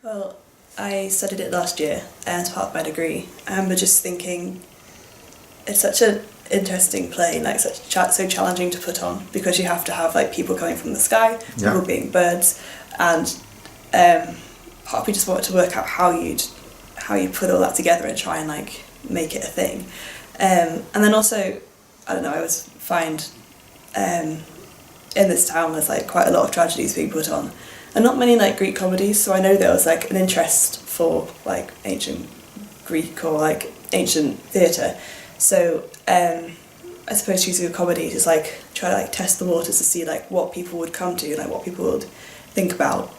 Well, I studied it last year as part of my degree, and we're just thinking it's such an interesting play, like so challenging to put on because you have to have like people coming from the sky, people being birds, and part of me just wanted to work out how you'd put all that together and try and like make it a thing, and then also I don't know, I always find in this town there's like quite a lot of tragedies being put on. And not many like Greek comedies, so I know there was like an interest for like ancient Greek or like ancient theatre. So I suppose choosing a comedy is like try to like test the waters to see like what people would come to, like what people would think about.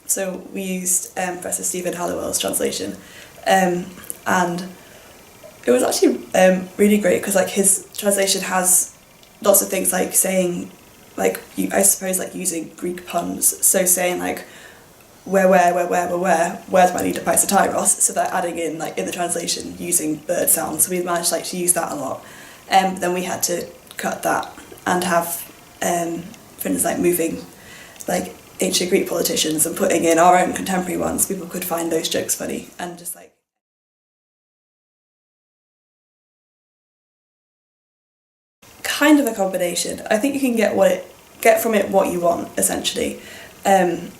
So we used Professor Stephen Halliwell's translation, and it was actually really great because like his translation has lots of things like saying, like I suppose like using Greek puns, so saying like where's my leader Tyros, so they're adding in like in the translation using bird sounds, so we managed like to use that a lot. Then we had to cut that and have for instance like moving like ancient Greek politicians and putting in our own contemporary ones. People could find those jokes funny and just like kind of a combination. I think you can get from it what you want essentially. I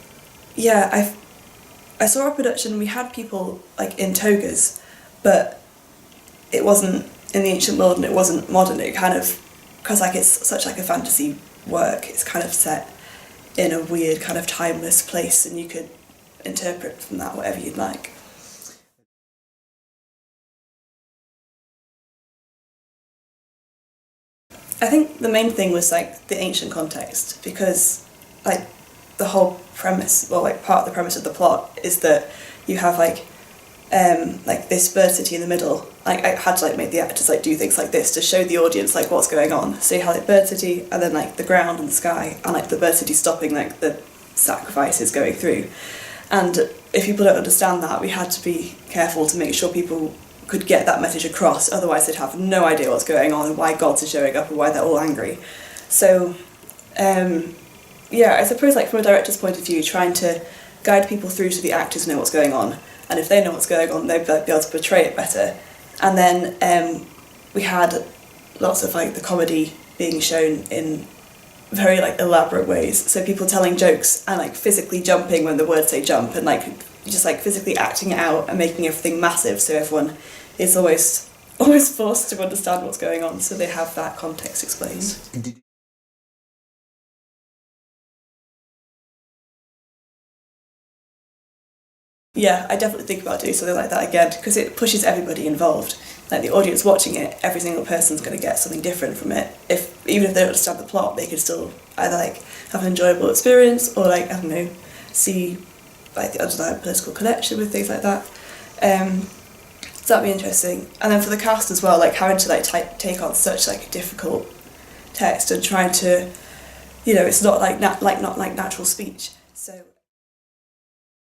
saw a production. We had people like in togas, but it wasn't in the ancient world and it wasn't modern. It kind of because like it's such like a fantasy work. It's kind of set in a weird kind of timeless place, and you could interpret from that whatever you'd like. I think the main thing was like the ancient context, because like the whole premise, well like part of the premise of the plot is that you have like this bird city in the middle. Like I had to like make the actors like do things like this to show the audience like what's going on. So you have like bird city and then like the ground and the sky and like the bird city stopping like the sacrifices going through. And if people don't understand that, we had to be careful to make sure people could get that message across, otherwise they'd have no idea what's going on and why gods are showing up and why they're all angry. So I suppose like from a director's point of view, trying to guide people through so the actors know what's going on, and if they know what's going on they'd be able to portray it better. And then we had lots of like the comedy being shown in very like elaborate ways, so people telling jokes and like physically jumping when the words say jump, and like just like physically acting it out and making everything massive so everyone is always forced to understand what's going on, so they have that context explained. Yeah, I definitely think about doing something like that again because it pushes everybody involved. Like the audience watching it, every single person's going to get something different from it. Even if they don't understand the plot, they could still either like have an enjoyable experience or like I don't know, see like the underlying political connection with things like that. So that'd be interesting. And then for the cast as well, like having to like take on such like a difficult text and trying to, it's not like not like natural speech.